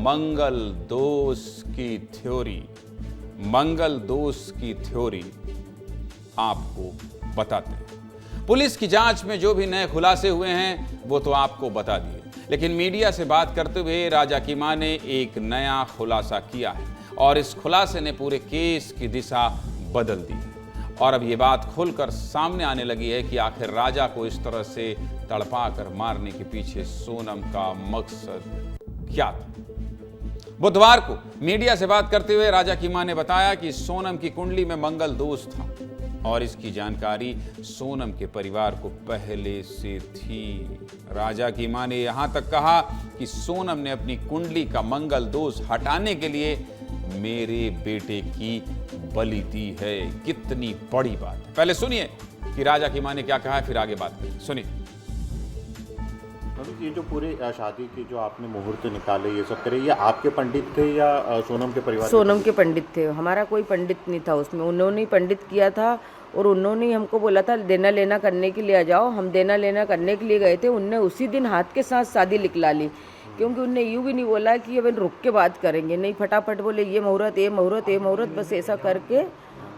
मंगल दोष की थ्योरी, मंगल दोष की थ्योरी आपको बताते हैं। पुलिस की जांच में जो भी नए खुलासे हुए हैं वो तो आपको बता दिए, लेकिन मीडिया से बात करते हुए राजा की मां ने एक नया खुलासा किया है और इस खुलासे ने पूरे केस की दिशा बदल दी है। और अब ये बात खुलकर सामने आने लगी है कि आखिर राजा को इस तरह से तड़पा कर मारने के पीछे सोनम का मकसद क्या था। बुधवार को मीडिया से बात करते हुए राजा की मां ने बताया कि सोनम की कुंडली में मंगल दोष था और इसकी जानकारी सोनम के परिवार को पहले से थी। राजा की मां ने यहां तक कहा कि सोनम ने अपनी कुंडली का मंगल दोष हटाने के लिए मेरे बेटे की बलि दी है। कितनी बड़ी बात है। पहले सुनिए कि राजा की मां ने क्या कहा है, फिर आगे बात करें। सुनिए। ये जो पूरे शादी की जो आपने मुहूर्त निकाले, ये सब करे, ये आपके पंडित थे या सोनम के परिवार? सोनम के पंडित थे, हमारा कोई पंडित नहीं था उसमें। उन्होंने ही पंडित किया था और उन्होंने ही हमको बोला था देना लेना करने के लिए आ जाओ। हम देना लेना करने के लिए गए थे। उनने उसी दिन हाथ के साथ शादी लिखला ली, क्योंकि उनने यूँ भी नहीं बोला कि अब रुक के बात करेंगे, नहीं फटाफट बोले ये मुहूर्त ये मुहूर्त ये मुहूर्त, बस ऐसा करके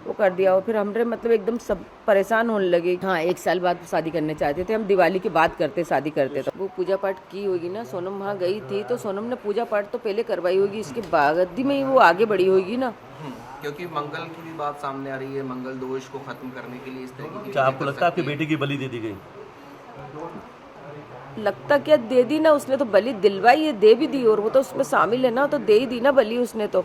वो कर दिया। और फिर हमने मतलब एकदम सब परेशान होने लगे। हाँ, 1 साल बाद शादी करने चाहते थे हम, दिवाली के बाद करते शादी करते थे। वो पूजा पाठ की होगी ना, सोनम वहाँ गई थी तो सोनम ने पूजा पाठ तो पहले करवाई होगी, इसके बाद में ही वो आगे बढ़ी होगी ना। क्योंकि मंगल की भी बात सामने आ रही है, मंगल दोष को खत्म करने के लिए इस तरह की। क्या आपको लगता है आपकी बेटी की बलि दे दी गई? लगता क्या दे दी ना उसने, तो बलि दिलवाई है, दे भी दी, और वो तो उसमें शामिल है ना, तो दे ही दी ना बलि उसने तो।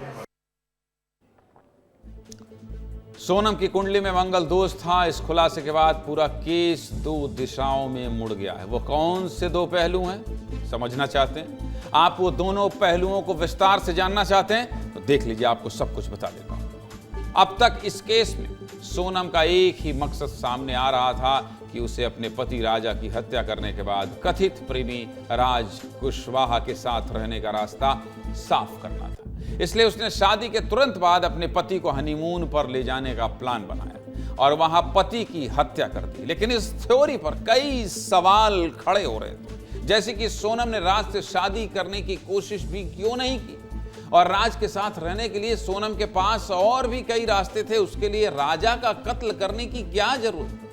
सोनम की कुंडली में मंगल दोष था। इस खुलासे के बाद पूरा केस 2 दिशाओं में मुड़ गया है। वो कौन से 2 पहलू हैं, समझना चाहते हैं आप? वो दोनों पहलुओं को विस्तार से जानना चाहते हैं तो देख लीजिए, आपको सब कुछ बता देता हूं। अब तक इस केस में सोनम का एक ही मकसद सामने आ रहा था कि उसे अपने पति राजा की हत्या करने के बाद कथित प्रेमी राज कुशवाहा के साथ रहने का रास्ता साफ करना था। इसलिए उसने शादी के तुरंत बाद अपने पति को हनीमून पर ले जाने का प्लान बनाया और वहां पति की हत्या कर दी। लेकिन इस थ्योरी पर कई सवाल खड़े हो रहे थे, जैसे कि सोनम ने राज से शादी करने की कोशिश भी क्यों नहीं की, और राज के साथ रहने के लिए सोनम के पास और भी कई रास्ते थे। उसके लिए राजा का कत्ल करने की क्या जरूरत,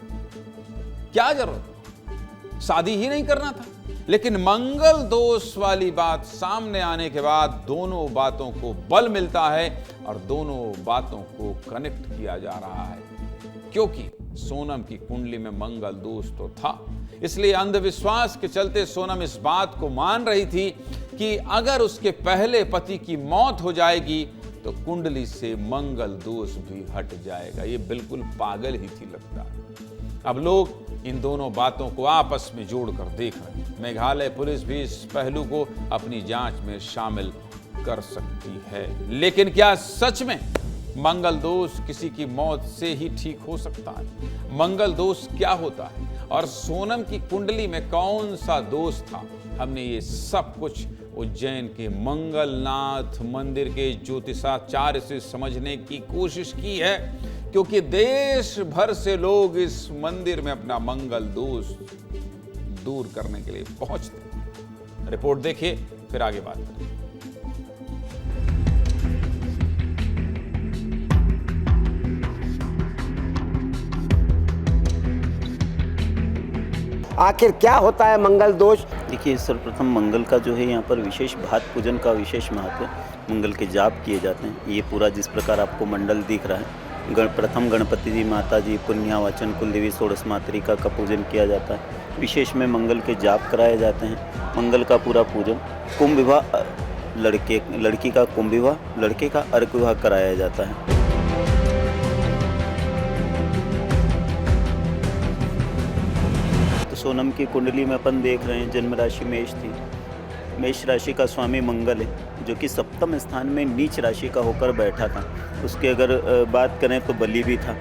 शादी ही नहीं करना था। लेकिन मंगल दोष वाली बात सामने आने के बाद दोनों बातों को बल मिलता है और दोनों बातों को कनेक्ट किया जा रहा है। क्योंकि सोनम की कुंडली में मंगल दोष तो था, इसलिए अंधविश्वास के चलते सोनम इस बात को मान रही थी कि अगर उसके पहले पति की मौत हो जाएगी तो कुंडली से मंगल दोष भी हट जाएगा। ये बिल्कुल पागल ही थी लगता है। अब लोग इन दोनों बातों को आपस में जोड़कर देख रहे हैं। मेघालय पुलिस भी इस पहलू को अपनी जांच में शामिल कर सकती है। लेकिन क्या सच में मंगल दोष किसी की मौत से ही ठीक हो सकता है? मंगल दोष क्या होता है और सोनम की कुंडली में कौन सा दोष था? हमने ये सब कुछ उज्जैन के मंगलनाथ मंदिर के ज्योतिषाचार्य से समझने की कोशिश की है, क्योंकि देश भर से लोग इस मंदिर में अपना मंगल दोष दूर करने के लिए पहुंचते हैं। रिपोर्ट देखिए, फिर आगे बात करें। आखिर क्या होता है मंगल दोष? देखिए, सर्वप्रथम मंगल का जो है यहाँ पर विशेष भात पूजन का विशेष महत्व है। मंगल के जाप किए जाते हैं। ये पूरा जिस प्रकार आपको मंडल दिख रहा है, प्रथम गणपति जी, माता जी, पुण्यावाचन, कुलदेवी, षोडश मातृका का पूजन किया जाता है। विशेष में मंगल के जाप कराए जाते हैं। मंगल का पूरा पूजन, कुंभ विवाह, लड़की का कुंभ विवाह, लड़के का अर्क विवाह कराया जाता है। तो सोनम की कुंडली में अपन देख रहे हैं जन्म राशि मेष थी। मेष राशि का स्वामी मंगल है, जो कि सप्तम स्थान में नीच राशि का होकर बैठा था। उसके अगर बात करें तो बलि भी था,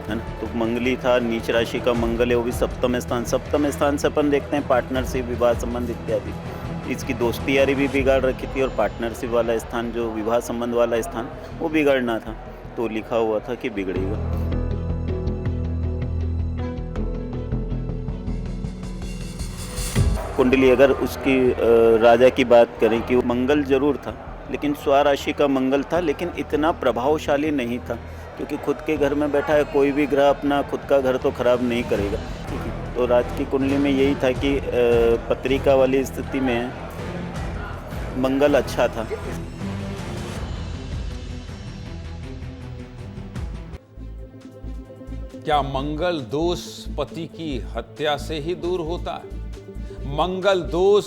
है ना, तो मंगली था। नीच राशि का मंगल है, वो भी सप्तम स्थान। सप्तम स्थान से अपन देखते हैं पार्टनरशिप, विवाह संबंध इत्यादि। इसकी दोस्ती यारी भी बिगाड़ रखी थी और पार्टनरशिप वाला स्थान, जो विवाह संबंध वाला स्थान, वो बिगड़ना था। तो लिखा हुआ था कि बिगड़ेगा। कुंडली अगर उसकी राजा की बात करें कि वो मंगल जरूर था, लेकिन स्वराशि का मंगल था, लेकिन इतना प्रभावशाली नहीं था, क्योंकि खुद के घर में बैठा है, कोई भी ग्रह अपना खुद का घर तो खराब नहीं करेगा। ठीक है, तो राज की कुंडली में यही था कि पत्रिका वाली स्थिति में मंगल अच्छा था। क्या मंगल दोष पति की हत्या से ही दूर होता है? मंगल दोष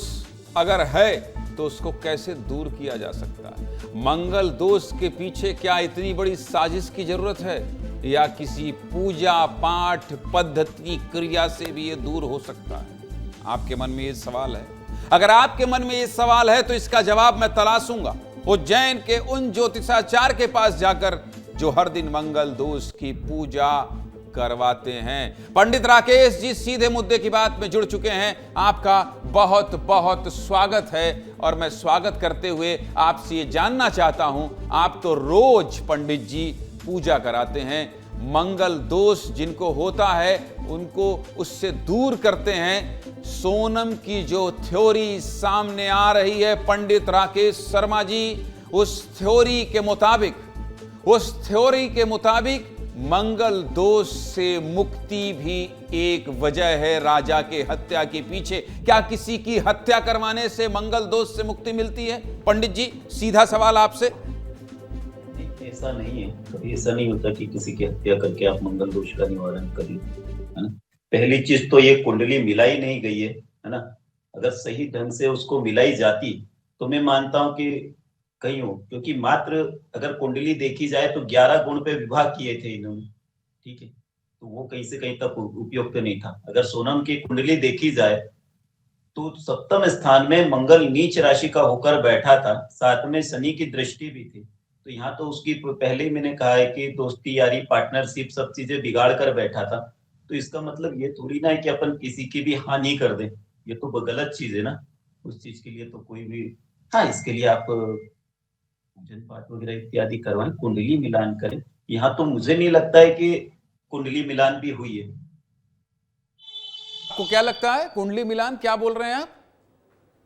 अगर है तो उसको कैसे दूर किया जा सकता है? मंगल दोष के पीछे क्या इतनी बड़ी साजिश की जरूरत है, या किसी पूजा पाठ पद्धति क्रिया से भी ये दूर हो सकता है? आपके मन में ये सवाल है? अगर आपके मन में ये सवाल है तो इसका जवाब मैं तलाशूंगा उज्जैन के उन ज्योतिषाचार्य के पास जाकर जो हर दिन मंगल दोष की पूजा करवाते हैं। पंडित राकेश जी सीधे मुद्दे की बात में जुड़ चुके हैं। आपका बहुत बहुत स्वागत है। और मैं स्वागत करते हुए आपसे ये जानना चाहता हूं, आप तो रोज पंडित जी पूजा कराते हैं, मंगल दोष जिनको होता है उनको उससे दूर करते हैं। सोनम की जो थ्योरी सामने आ रही है पंडित राकेश शर्मा जी, उस थ्योरी के मुताबिक मंगल दोष से मुक्ति भी एक वजह है राजा के हत्या के पीछे। क्या किसी की हत्या करवाने से मंगल दोष से मुक्ति मिलती है? पंडित जी सीधा सवाल आपसे। ऐसा नहीं है, कभी ऐसा नहीं होता कि किसी की हत्या करके आप मंगल दोष का निवारण करिए, है ना। पहली चीज तो ये कुंडली मिलाई नहीं गई है ना। अगर सही ढंग से उसको मिलाई जाती तो मैं मानता हूं कि कहीं हो, क्योंकि मात्र अगर कुंडली देखी जाए तो 11 गुण पे विवाह किए थे इन्होंने। ठीक है, तो वो कहीं से कहीं तक उपयुक्त नहीं था। अगर सोनम की कुंडली देखी जाए तो सप्तम स्थान में मंगल नीच राशि का होकर बैठा था, साथ में शनि की दृष्टि भी थी। तो यहाँ तो उसकी पहले ही मैंने कहा है कि दोस्ती यारी पार्टनरशिप सब चीजें बिगाड़ कर बैठा था। तो इसका मतलब ये थोड़ी ना है कि अपन किसी की भी हानि कर दें, ये तो गलत चीज है ना। उस चीज के लिए तो कोई भी, हाँ, इसके लिए आप पूजन पाठ वगैरह इत्यादि करवाएं, कुंडली मिलान करें। यहाँ तो मुझे नहीं लगता है कि कुंडली मिलान भी हुई है। आपको क्या लगता है कुंडली मिलान? क्या बोल रहे हैं आप?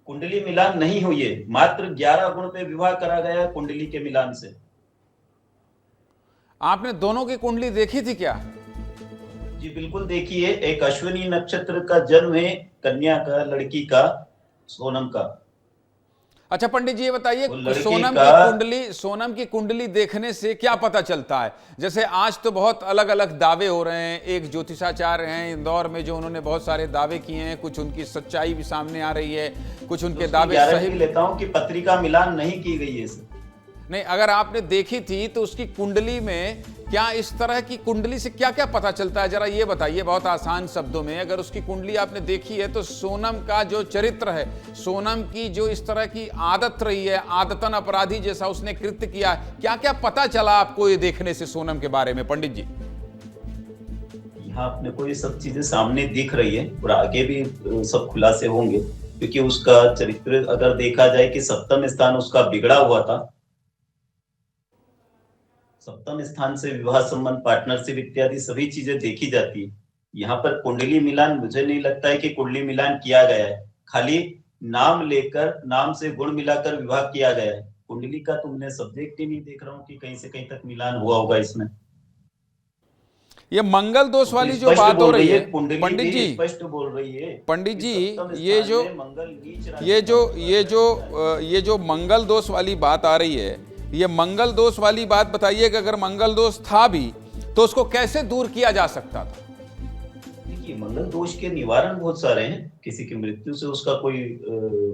कुंडली मिलान नहीं हुई है, मात्र 11 गुण पे विवाह करा गया कुंडली के मिलान से। आपने दोनों की कुंडली देखी थी क्या? जी बिल्कुल देखिए, एक अश्विनी नक्षत्र का जन्म है, कन्या का, लड़की का, सोनम का। अच्छा पंडित जी ये बताइए, सोनम की कुंडली देखने से क्या पता चलता है? जैसे आज तो बहुत अलग अलग दावे हो रहे हैं। एक ज्योतिषाचार्य हैं इंदौर में जो उन्होंने बहुत सारे दावे किए हैं, कुछ उनकी सच्चाई भी सामने आ रही है, कुछ उनके दावे सही लेता हूं कि पत्रिका मिलान नहीं की गई है। नहीं, अगर आपने देखी थी तो उसकी कुंडली में क्या इस तरह की कुंडली से क्या क्या पता चलता है, जरा ये बताइए बहुत आसान शब्दों में। अगर उसकी कुंडली आपने देखी है तो सोनम का जो चरित्र है, सोनम की जो इस तरह की आदत रही है, आदतन अपराधी जैसा उसने कृत्य किया है, क्या क्या पता चला आपको ये देखने से सोनम के बारे में पंडित जी? यहाँ अपने को ये सब चीजें सामने दिख रही है और आगे भी सब खुलासे होंगे, क्योंकि उसका चरित्र अगर देखा जाए कि सप्तम स्थान उसका बिगड़ा हुआ था। सप्तम स्थान से विवाह संबंध, पार्टनरशिप इत्यादि सभी चीजें देखी जाती है। यहाँ पर कुंडली मिलान मुझे नहीं लगता है कि कुंडली मिलान किया गया है, खाली नाम लेकर, नाम से गुण मिलाकर विवाह किया गया है। कुंडली का तुमने सब्जेक्ट ही नहीं देख रहा हूँ कि कहीं से कहीं तक मिलान हुआ होगा इसमें। ये मंगल दोष वाली जो बात हो रही है पंडित जी, स्पष्ट बोल रही है पंडित जी, ये जो मंगल दोष वाली बात आ रही है, ये मंगल दोष वाली बात बताइए कि अगर मंगल दोष था भी तो उसको कैसे दूर किया जा सकता था? देखिए, मंगल दोष के निवारण बहुत सारे हैं, किसी की मृत्यु से उसका कोई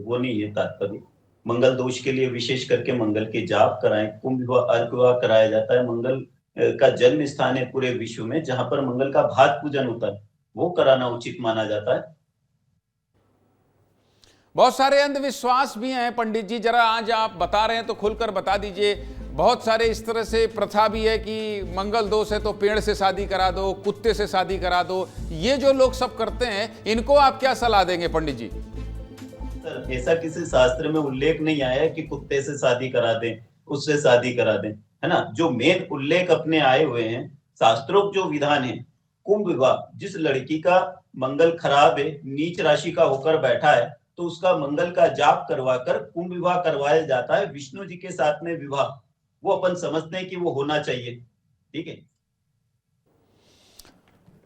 वो नहीं है तात्पर्य। मंगल दोष के लिए विशेष करके मंगल के जाप कराएं, कुंभ विवाह, अर्क विवाह कराया जाता है। मंगल का जन्म स्थान है पूरे विश्व में जहां पर मंगल का भात पूजन होता है, वो कराना उचित माना जाता है। बहुत सारे अंधविश्वास भी हैं पंडित जी, जरा आज आप बता रहे हैं तो खुलकर बता दीजिए। बहुत सारे इस तरह से प्रथा भी है कि मंगल दोष है तो पेड़ से शादी करा दो, कुत्ते से शादी करा दो। ये जो लोग सब करते हैं, इनको आप क्या सलाह देंगे पंडित जी? सर, ऐसा किसी शास्त्र में उल्लेख नहीं आया है कि कुत्ते से शादी करा दें, उससे शादी करा दें, है ना। जो मेन उल्लेख अपने आए हुए हैं, शास्त्रोक्त जो विधान है, कुंभ विवाह, जिस लड़की का मंगल खराब है, नीच राशि का होकर बैठा है, तो उसका मंगल का जाप करवाकर कुंभ विवाह करवाया जाता है। विष्णु जी के साथ में विवाह वो अपन समझते हैं कि वो होना चाहिए। ठीक है।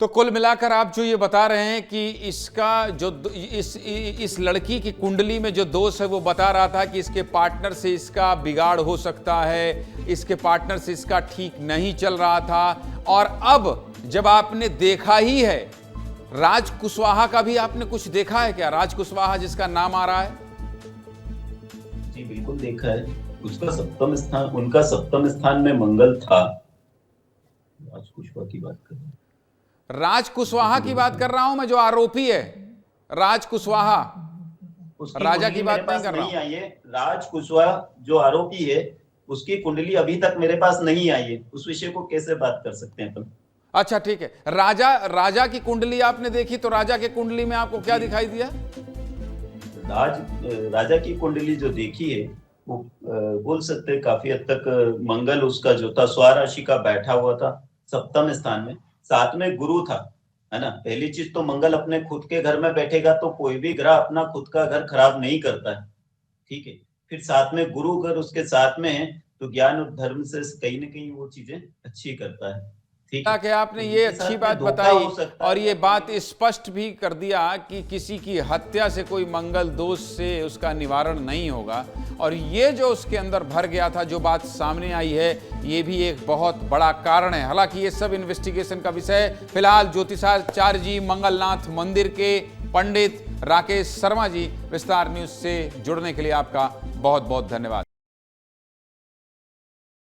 तो कुल मिलाकर आप जो ये बता रहे हैं कि इसका जो इस लड़की की कुंडली में जो दोष है वो बता रहा था कि इसके पार्टनर से इसका बिगाड़ हो सकता है, इसके पार्टनर से इसका ठीक नहीं चल रहा था। और अब जब आपने देखा ही है, राज कुशवाहा का भी आपने कुछ देखा है क्या? राज कुशवाहा जिसका नाम आ रहा है। जी बिल्कुल देखा है। उसका सप्तम स्थान, उनका सप्तम स्थान में मंगल था। राज कुशवाहा की बात कर रहे हैं। राज कुशवाहा की बात कर रहा हूं मैं, जो आरोपी है राज कुशवाहा, राजा की बात नहीं कर रहा हूं। आई है। राज कुशवाहा जो आरोपी है उसकी कुंडली अभी तक मेरे पास नहीं आई है। उस विषय को कैसे बात कर सकते हैं अपन? अच्छा ठीक है। राजा की कुंडली आपने देखी, तो राजा के कुंडली में आपको क्या दिखाई दिया? राजा की कुंडली जो देखी है वो बोल सकते हैं काफी हद तक मंगल उसका जो था स्वराशि का बैठा हुआ था सप्तम स्थान में, साथ में गुरु था, है ना। पहली चीज तो मंगल अपने खुद के घर में बैठेगा तो कोई भी ग्रह अपना खुद का घर खराब नहीं करता है। ठीक है। फिर साथ में गुरु अगर उसके साथ में है तो ज्ञान और धर्म से कहीं ना कहीं वो चीजें अच्छी करता है। कि आपने ये अच्छी बात बताई और ये बात स्पष्ट भी कर दिया कि किसी की हत्या से कोई मंगल दोष से उसका निवारण नहीं होगा। और ये जो उसके अंदर भर गया था, जो बात सामने आई है, ये भी एक बहुत बड़ा कारण है। हालांकि ये सब इन्वेस्टिगेशन का विषय। फिलहाल ज्योतिषाचार्य जी, मंगलनाथ मंदिर के पंडित राकेश शर्मा जी, विस्तार न्यूज से जुड़ने के लिए आपका बहुत बहुत धन्यवाद।